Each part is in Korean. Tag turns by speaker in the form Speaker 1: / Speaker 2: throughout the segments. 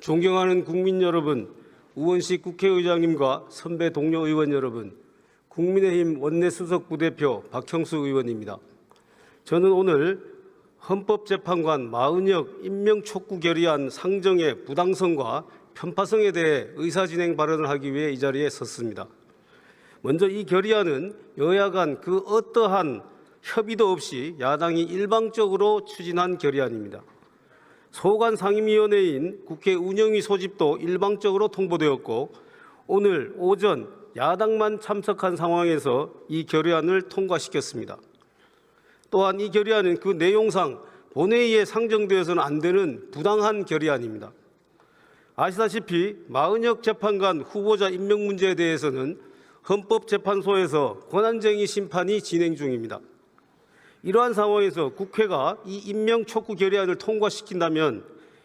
Speaker 1: 존경하는 국민 여러분, 우원식 국회의장님과 선배 동료 의원 여러분, 국민의힘 원내수석 부대표 박형수 의원입니다. 저는 오늘 헌법재판관 마은혁 임명 촉구 결의안 상정의 부당성과 편파성에 대해 의사진행 발언을 하기 위해 이 자리에 섰습니다. 먼저 이 결의안은 여야 간 그 어떠한 협의도 없이 야당이 일방적으로 추진한 결의안입니다. 소관 상임위원회인 국회 운영위 소집도 일방적으로 통보되었고 오늘 오전 야당만 참석한 상황에서 이 결의안을 통과시켰습니다. 또한 이 결의안은 그 내용상 본회의에 상정되어서는 안 되는 부당한 결의안입니다. 아시다시피 마은혁 재판관 후보자 임명 문제에 대해서는 헌법재판소에서 권한쟁의 심판이 진행 중입니다. 이러한 상황에서 국회가 이 임명 촉구 결의안을 통과시킨다면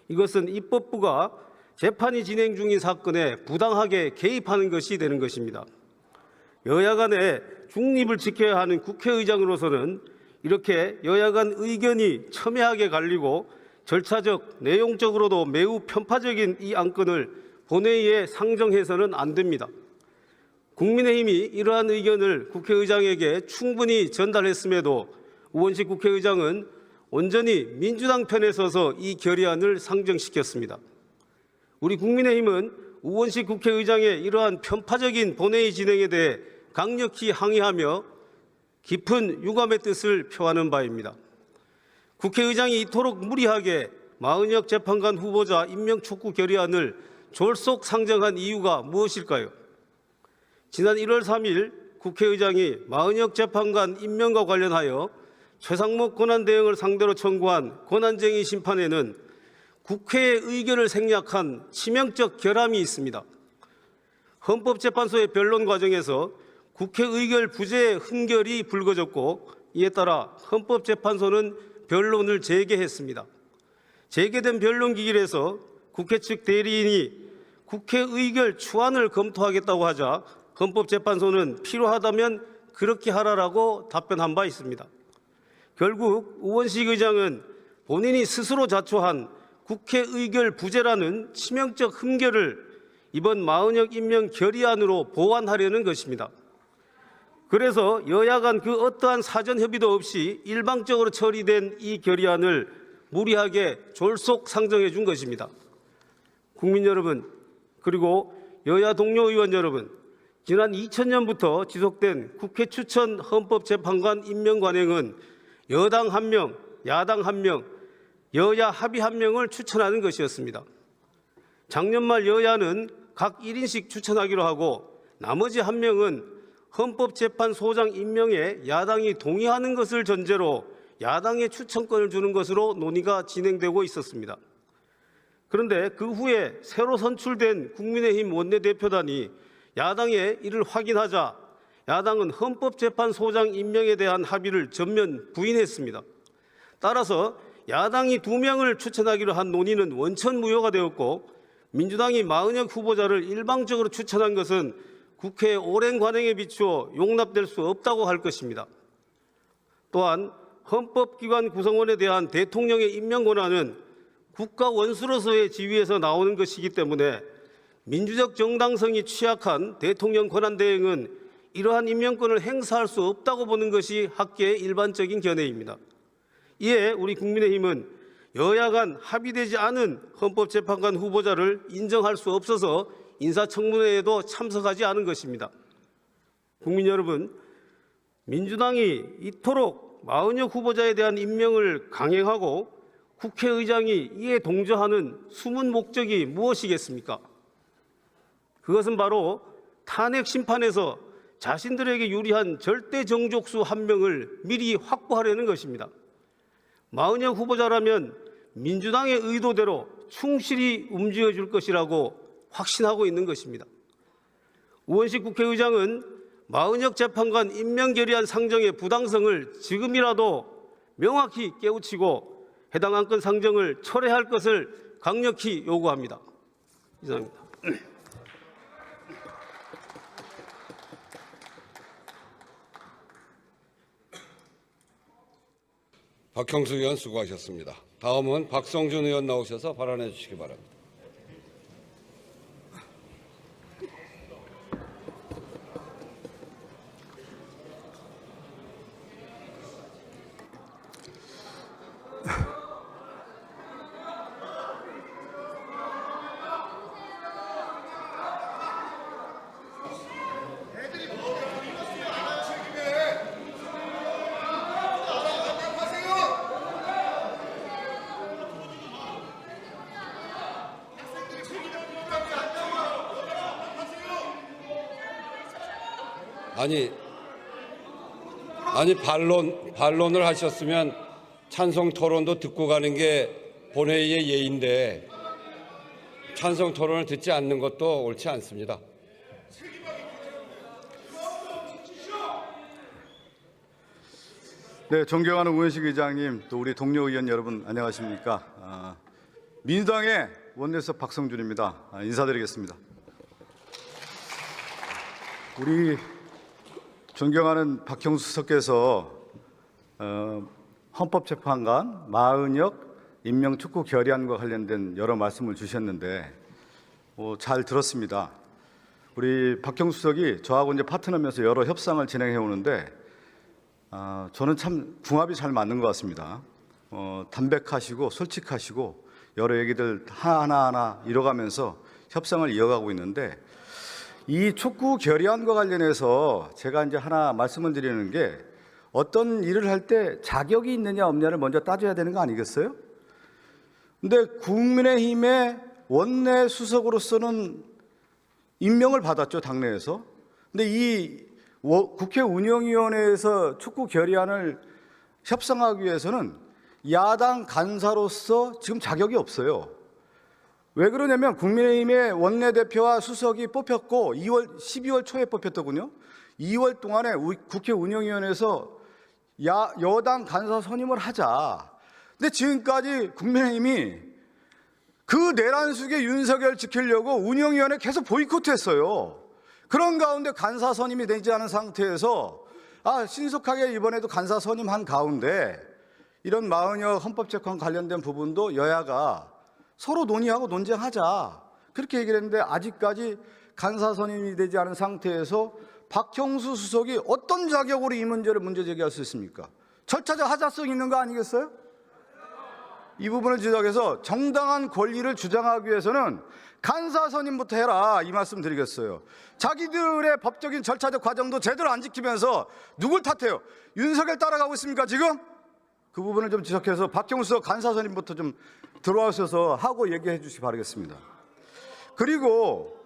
Speaker 1: 이것은 입법부가 재판이 진행 중인 사건에 부당하게 개입하는 것이 되는 것입니다. 여야 간의 중립을 지켜야 하는 국회의장으로서는 이렇게 여야 간 의견이 첨예하게 갈리고 절차적, 내용적으로도 매우 편파적인 이 안건을 본회의에 상정해서는 안 됩니다. 국민의힘이 이러한 의견을 국회의장에게 충분히 전달했음에도 우원식 국회의장은 온전히 민주당 편에 서서 이 결의안을 상정시켰습니다. 우리 국민의힘은 우원식 국회의장의 이러한 편파적인 본회의 진행에 대해 강력히 항의하며 깊은 유감의 뜻을 표하는 바입니다. 국회의장이 이토록 무리하게 마은혁 재판관 후보자 임명 촉구 결의안을 졸속 상정한 이유가 무엇일까요? 지난 1월 3일 국회의장이 마은혁 재판관 임명과 관련하여 최상목 권한대행을 상대로 청구한 권한쟁의 심판에는 국회의 의결을 생략한 치명적 결함이 있습니다. 헌법재판소의 변론 과정에서 국회 의결 부재의 흔결이 불거졌고 이에 따라 헌법재판소는 변론을 재개했습니다. 재개된 변론 기일에서 국회 측 대리인이 국회 의결 추안을 검토하겠다고 하자 헌법재판소는 필요하다면 그렇게 하라라고 답변한 바 있습니다. 결국 우원식 의장은 본인이 스스로 자초한 국회 의결 부재라는 치명적 흠결을 이번 마은혁 임명 결의안으로 보완하려는 것입니다. 그래서 여야 간 그 어떠한 사전 협의도 없이 일방적으로 처리된 이 결의안을 무리하게 졸속 상정해 준 것입니다. 국민 여러분, 그리고 여야 동료 의원 여러분, 지난 2000년부터 지속된 국회 추천 헌법재판관 임명 관행은 여당 1명, 야당 1명, 여야 합의 1명을 추천하는 것이었습니다. 작년 말 여야는 각 1인씩 추천하기로 하고 나머지 1명은 헌법재판소장 임명에 야당이 동의하는 것을 전제로 야당의 추천권을 주는 것으로 논의가 진행되고 있었습니다. 그런데 그 후에 새로 선출된 국민의힘 원내대표단이 야당의 이를 확인하자 야당은 헌법재판소장 임명에 대한 합의를 전면 부인했습니다. 따라서 야당이 2명을 추천하기로 한 논의는 원천무효가 되었고 민주당이 마은혁 후보자를 일방적으로 추천한 것은 국회의 오랜 관행에 비추어 용납될 수 없다고 할 것입니다. 또한 헌법기관 구성원에 대한 대통령의 임명 권한은 국가 원수로서의 지위에서 나오는 것이기 때문에 민주적 정당성이 취약한 대통령 권한대행은 이러한 임명권을 행사할 수 없다고 보는 것이 학계의 일반적인 견해입니다. 이에 우리 국민의힘은 여야 간 합의되지 않은 헌법재판관 후보자를 인정할 수 없어서 인사청문회에도 참석하지 않은 것입니다. 국민 여러분, 민주당이 이토록 마은혁 후보자에 대한 임명을 강행하고 국회의장이 이에 동조하는 숨은 목적이 무엇이겠습니까? 그것은 바로 탄핵 심판에서 자신들에게 유리한 절대 정족수 1명을 미리 확보하려는 것입니다. 마은혁 후보자라면 민주당의 의도대로 충실히 움직여줄 것이라고 확신하고 있는 것입니다. 우원식 국회의장은 마은혁 재판관 임명 결의안 상정의 부당성을 지금이라도 명확히 깨우치고 해당 안건 상정을 철회할 것을 강력히 요구합니다. 이상입니다.
Speaker 2: 박형수 의원 수고하셨습니다. 다음은 박성준 의원 나오셔서 발언해 주시기 바랍니다. 아니 반론을 하셨으면 찬성 토론도 듣고 가는 게 본회의의 예인데 찬성 토론을 듣지 않는 것도 옳지 않습니다.
Speaker 3: 네, 존경하는 우현식 의장님, 또 우리 동료 의원 여러분 안녕하십니까? 민주당의 원내수석 박성준입니다. 인사드리겠습니다. 우리 존경하는 박형수 수석께서 헌법재판관 마은혁 임명 촉구 결의안과 관련된 여러 말씀을 주셨는데 잘 들었습니다. 우리 박형수 수석이 저하고 이제 파트너면서 여러 협상을 진행해 오는데 저는 참 궁합이 잘 맞는 것 같습니다. 담백하시고 솔직하시고 여러 얘기들 하나하나 이뤄가면서 협상을 이어가고 있는데 이 촉구 결의안과 관련해서 제가 이제 하나 말씀을 드리는 게 어떤 일을 할 때 자격이 있느냐 없느냐를 먼저 따져야 되는 거 아니겠어요? 근데 국민의힘의 원내 수석으로서는 임명을 받았죠, 당내에서. 근데 이 국회 운영위원회에서 촉구 결의안을 협상하기 위해서는 야당 간사로서 지금 자격이 없어요. 왜 그러냐면 국민의힘의 원내대표와 수석이 뽑혔고 12월 초에 뽑혔더군요. 2월 동안에 국회 운영위원회에서 여당 간사 선임을 하자. 근데 지금까지 국민의힘이 그 내란 속에 윤석열 지키려고 운영위원회 계속 보이콧했어요. 그런 가운데 간사 선임이 되지 않은 상태에서 신속하게 이번에도 간사 선임한 가운데 이런 마은혁 헌법재판 관련된 부분도 여야가 서로 논의하고 논쟁하자 그렇게 얘기를 했는데 아직까지 간사 선임이 되지 않은 상태에서 박형수 수석이 어떤 자격으로 이 문제를 문제 제기할 수 있습니까? 절차적 하자성이 있는 거 아니겠어요? 이 부분을 지적해서 정당한 권리를 주장하기 위해서는 간사 선임부터 해라 이 말씀 드리겠어요. 자기들의 법적인 절차적 과정도 제대로 안 지키면서 누굴 탓해요? 윤석열 따라가고 있습니까 지금? 그 부분을 좀 지적해서 박형수 간사 선임부터 좀 들어와셔서 하고 얘기해 주시기 바라겠습니다. 그리고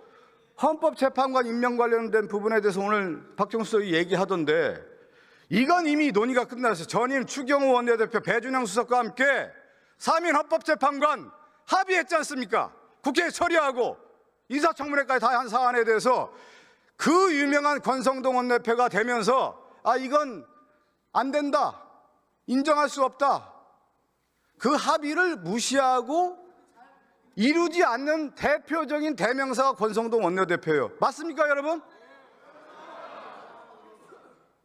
Speaker 3: 헌법재판관 임명 관련된 부분에 대해서 오늘 박형수 얘기하던데 이건 이미 논의가 끝났어요. 전임 추경호 원내대표 배준영 수석과 함께 3인 헌법재판관 합의했지 않습니까? 국회에 처리하고 인사청문회까지 다 한 사안에 대해서 그 유명한 권성동 원내대표가 되면서 이건 안 된다. 인정할 수 없다. 그 합의를 무시하고 이루지 않는 대표적인 대명사가 권성동 원내대표예요. 맞습니까, 여러분?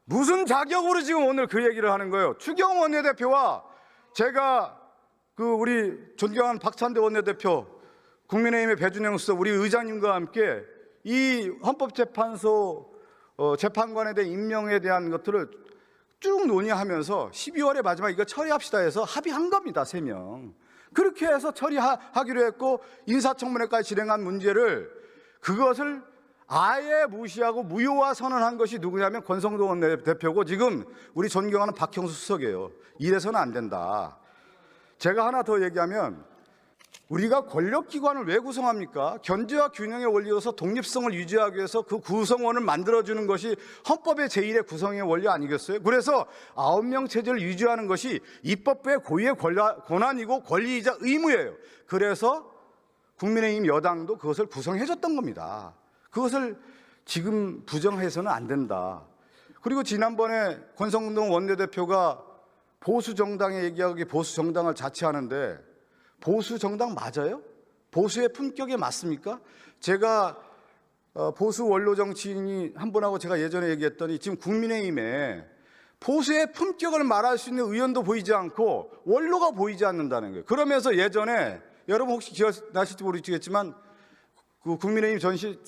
Speaker 3: 무슨 자격으로 지금 오늘 그 얘기를 하는 거예요? 추경호 원내대표와 제가 우리 존경하는 박찬대 원내대표, 국민의힘의 배준영 수석, 우리 의장님과 함께 이 헌법재판소 재판관에 대한 임명에 대한 것들을 쭉 논의하면서 12월에 마지막 이거 처리합시다 해서 합의한 겁니다. 3명. 그렇게 해서 처리하기로 했고 인사청문회까지 진행한 문제를 그것을 아예 무시하고 무효화 선언한 것이 누구냐면 권성동 원내대표고 지금 우리 존경하는 박형수 수석이에요. 이래서는 안 된다. 제가 하나 더 얘기하면 우리가 권력기관을 왜 구성합니까? 견제와 균형의 원리로서 독립성을 유지하기 위해서 그 구성원을 만들어주는 것이 헌법의 제1의 구성의 원리 아니겠어요? 그래서 9명 체제를 유지하는 것이 입법부의 고유의 권한이고 권리이자 의무예요. 그래서 국민의힘 여당도 그것을 구성해줬던 겁니다. 그것을 지금 부정해서는 안 된다. 그리고 지난번에 권성동 원내대표가 보수정당에 얘기하기 보수정당을 자처하는데 보수정당 맞아요? 보수의 품격에 맞습니까? 제가 보수 원로 정치인이 한 분하고 제가 예전에 얘기했더니 지금 국민의힘에 보수의 품격을 말할 수 있는 의원도 보이지 않고 원로가 보이지 않는다는 거예요. 그러면서 예전에 여러분 혹시 기억나실지 모르겠지만 그 국민의힘 전시의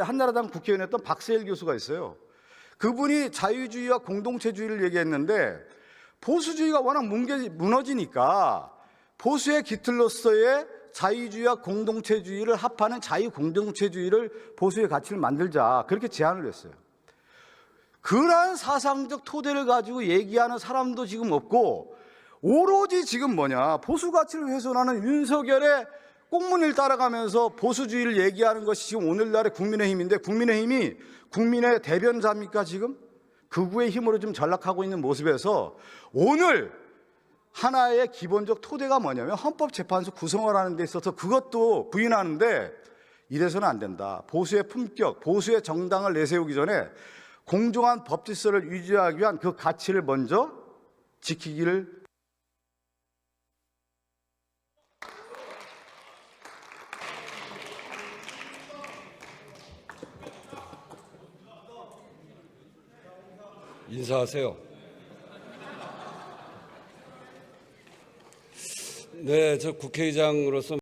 Speaker 3: 한나라당 국회의원이었던 박세일 교수가 있어요. 그분이 자유주의와 공동체주의를 얘기했는데 보수주의가 워낙 무너지니까 보수의 깃틀로서의 자유주의와 공동체주의를 합하는 자유공동체주의를 보수의 가치를 만들자 그렇게 제안을 했어요. 그러한 사상적 토대를 가지고 얘기하는 사람도 지금 없고 오로지 지금 보수 가치를 훼손하는 윤석열의 꽁무니를 따라가면서 보수주의를 얘기하는 것이 지금 오늘날의 국민의힘인데, 국민의힘이 국민의 대변자입니까? 지금 극우의 힘으로 좀 전락하고 있는 모습에서 오늘 하나의 기본적 토대가 뭐냐면 헌법재판소 구성을 하는 데 있어서 그것도 부인하는데, 이래서는 안 된다. 보수의 품격, 보수의 정당을 내세우기 전에 공정한 법 질서를 유지하기 위한 그 가치를 먼저 지키기를.
Speaker 2: 인사하세요. 네, 저 국회의장으로서